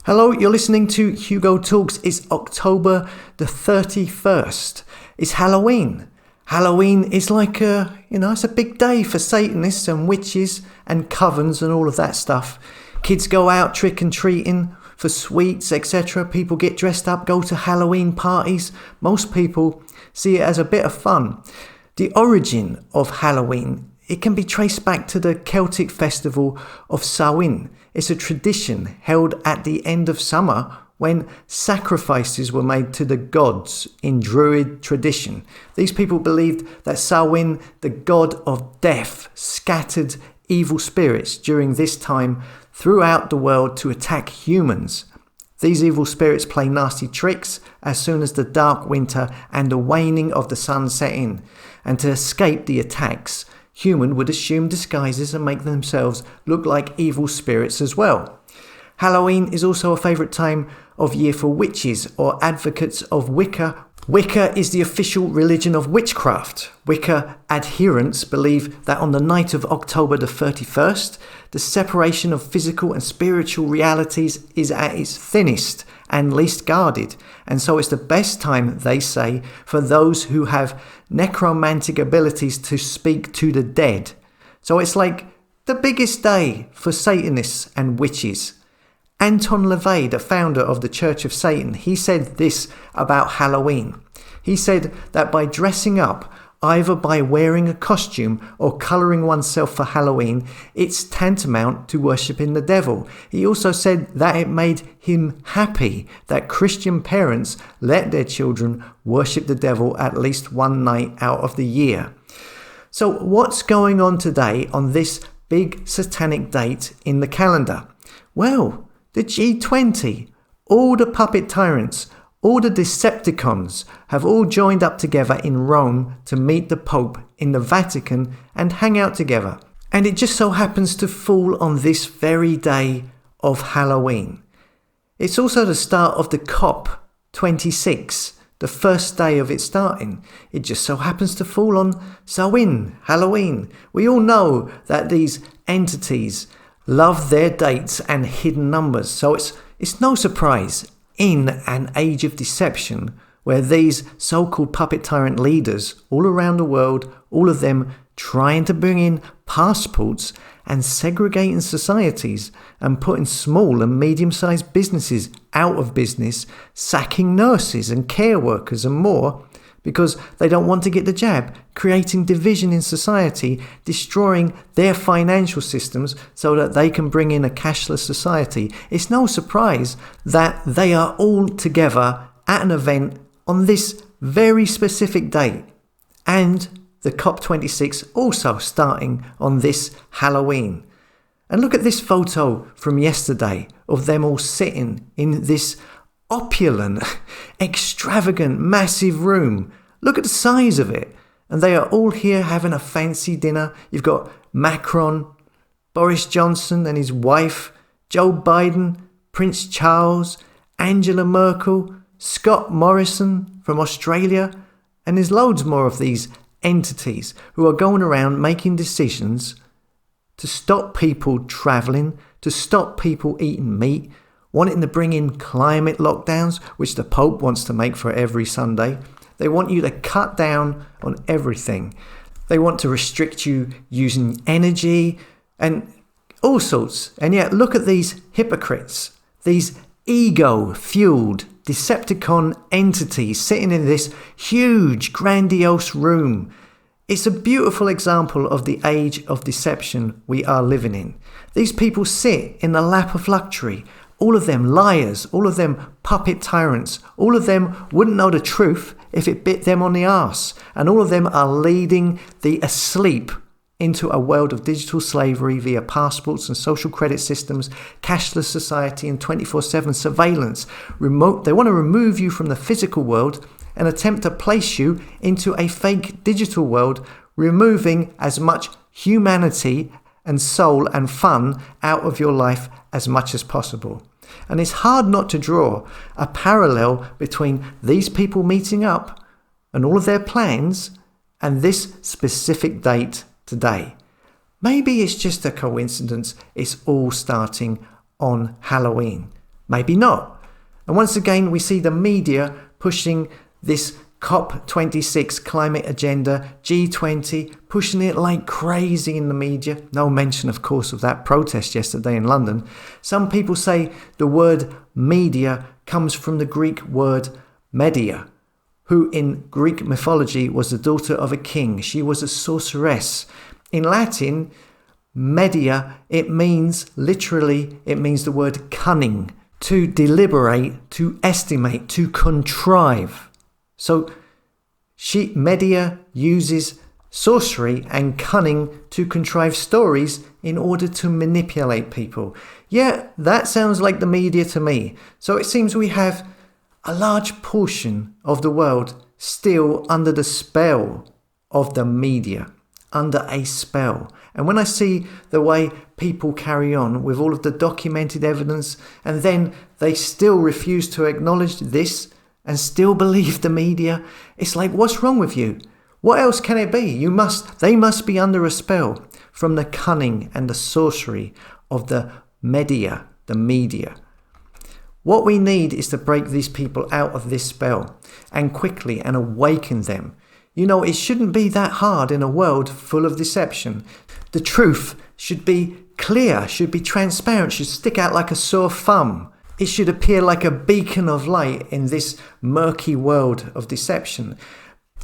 Hello, you're listening to Hugo Talks. It's October the 31st. It's Halloween. Halloween is like it's a big day for Satanists and witches and covens and all of that stuff. Kids go out trick and treating for sweets, etc. People get dressed up, go to Halloween parties. Most people see it as a bit of fun. The origin of Halloween, it can be traced back to the Celtic festival of Samhain. It's a tradition held at the end of summer when sacrifices were made to the gods in Druid tradition. These people believed that Samhain, the god of death, scattered evil spirits during this time throughout the world to attack humans. These evil spirits play nasty tricks as soon as the dark winter and the waning of the sun set in. And to escape the attacks, human would assume disguises and make themselves look like evil spirits as well. Halloween is also a favourite time of year for witches or advocates of Wicca. Wicca is the official religion of witchcraft. Wicca adherents believe that on the night of October the 31st, the separation of physical and spiritual realities is at its thinnest and least guarded. And so it's the best time, they say, for those who have necromantic abilities to speak to the dead. So it's like the biggest day for Satanists and witches. Anton LaVey, the founder of the Church of Satan, he said this about Halloween. He said that by dressing up, either by wearing a costume or colouring oneself for Halloween, it's tantamount to worshipping the devil. He also said that it made him happy that Christian parents let their children worship the devil at least one night out of the year. So what's going on today on this big satanic date in the calendar? Well, the G20, all the puppet tyrants, all the Decepticons have all joined up together in Rome to meet the Pope in the Vatican and hang out together. And it just so happens to fall on this very day of Halloween. It's also the start of the COP26, the first day of it starting. It just so happens to fall on Samhain, Halloween. We all know that these entities love their dates and hidden numbers, so it's no surprise in an age of deception where these so-called puppet tyrant leaders all around the world, all of them trying to bring in passports and segregating societies and putting small and medium-sized businesses out of business, sacking nurses and care workers and more, because they don't want to get the jab, creating division in society, destroying their financial systems so that they can bring in a cashless society. It's no surprise that they are all together at an event on this very specific date. And the COP26 also starting on this Halloween. And look at this photo from yesterday of them all sitting in this opulent, extravagant, massive room. Look at the size of it. And they are all here having a fancy dinner. You've got Macron, Boris Johnson and his wife, Joe Biden, Prince Charles, Angela Merkel, Scott Morrison from Australia, and there's loads more of these entities who are going around making decisions to stop people travelling, to stop people eating meat, wanting to bring in climate lockdowns, which the Pope wants to make for every Sunday. They want you to cut down on everything. They want to restrict you using energy and all sorts. And yet look at these hypocrites, these ego-fueled Decepticon entities sitting in this huge, grandiose room. It's a beautiful example of the age of deception we are living in. These people sit in the lap of luxury. All of them liars, all of them puppet tyrants, all of them wouldn't know the truth if it bit them on the arse. And all of them are leading the asleep into a world of digital slavery via passports and social credit systems, cashless society and 24/7 surveillance. They want to remove you from the physical world and attempt to place you into a fake digital world, removing as much humanity and soul and fun out of your life as much as possible. And it's hard not to draw a parallel between these people meeting up and all of their plans and this specific date today. Maybe it's just a coincidence it's all starting on Halloween. Maybe not. And once again, we see the media pushing this COP26 climate agenda, G20, pushing it like crazy in the media. No mention, of course, of that protest yesterday in London. Some people say the word media comes from the Greek word Medea, who in Greek mythology was the daughter of a king. She was a sorceress. In Latin, Medea, it means the word cunning, to deliberate, to estimate, to contrive. So Medea uses sorcery and cunning to contrive stories in order to manipulate people. Yeah, that sounds like the media to me. So it seems we have a large portion of the world still under the spell of the media, under a spell. And when I see the way people carry on with all of the documented evidence, and then they still refuse to acknowledge this and still believe the media, it's like, what's wrong with you? What else can it be? They must be under a spell from the cunning and the sorcery of the media, the media. What we need is to break these people out of this spell and quickly and awaken them. You know, it shouldn't be that hard in a world full of deception. The truth should be clear, should be transparent, should stick out like a sore thumb. It should appear like a beacon of light in this murky world of deception.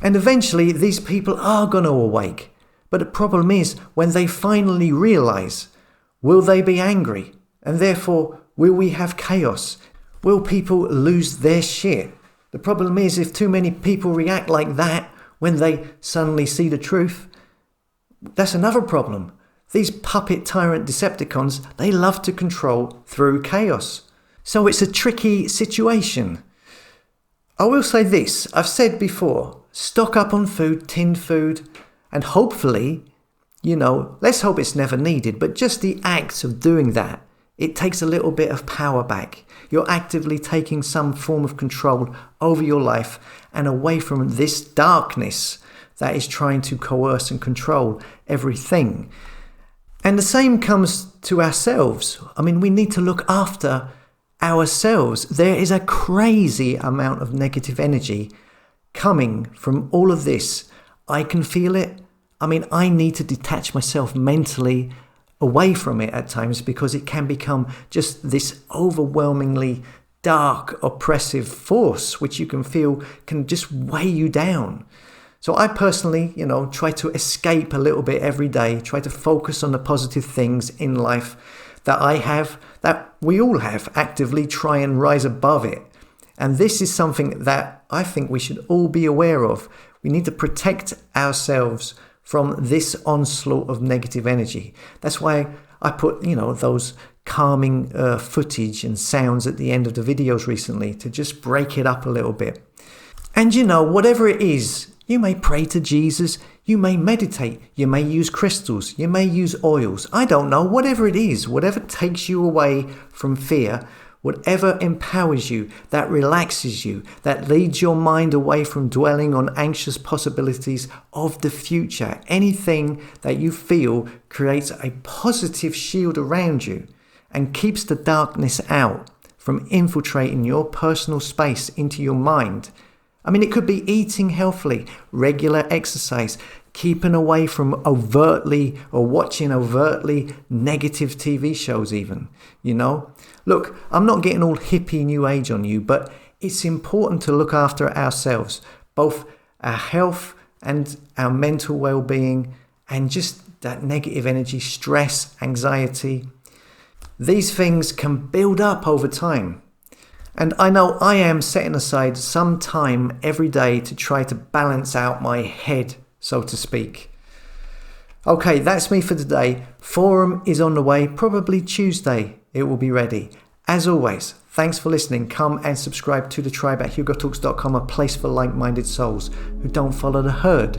And eventually these people are going to awake. But the problem is, when they finally realize, will they be angry? And therefore, will we have chaos? Will people lose their shit? The problem is, if too many people react like that when they suddenly see the truth, that's another problem. These puppet tyrant Decepticons, they love to control through chaos. So it's a tricky situation. I will say this, I've said before, stock up on food, tinned food, and hopefully, let's hope it's never needed, but just the act of doing that, it takes a little bit of power back. You're actively taking some form of control over your life and away from this darkness that is trying to coerce and control everything. And the same comes to ourselves. I mean, we need to look after ourselves. There is a crazy amount of negative energy coming from all of this. I can feel it. I mean, I need to detach myself mentally away from it at times, because it can become just this overwhelmingly dark, oppressive force, which you can feel can just weigh you down. So I personally, try to escape a little bit every day, try to focus on the positive things in life that I have, that we all have, actively try and rise above it. And this is something that I think we should all be aware of. We need to protect ourselves from this onslaught of negative energy. That's why I put, those calming footage and sounds at the end of the videos recently to just break it up a little bit. And whatever it is, you may pray to Jesus, you may meditate, you may use crystals, you may use oils. I don't know, whatever it is, whatever takes you away from fear, whatever empowers you, that relaxes you, that leads your mind away from dwelling on anxious possibilities of the future. Anything that you feel creates a positive shield around you and keeps the darkness out from infiltrating your personal space into your mind. I mean, it could be eating healthily, regular exercise, keeping away from overtly or watching overtly negative TV shows even, Look, I'm not getting all hippie new age on you, but it's important to look after ourselves, both our health and our mental well-being, and just that negative energy, stress, anxiety. These things can build up over time. And I know I am setting aside some time every day to try to balance out my head, so to speak. Okay, that's me for today. Forum is on the way, probably Tuesday it will be ready. As always, thanks for listening. Come and subscribe to the tribe at hugotalks.com, a place for like-minded souls who don't follow the herd.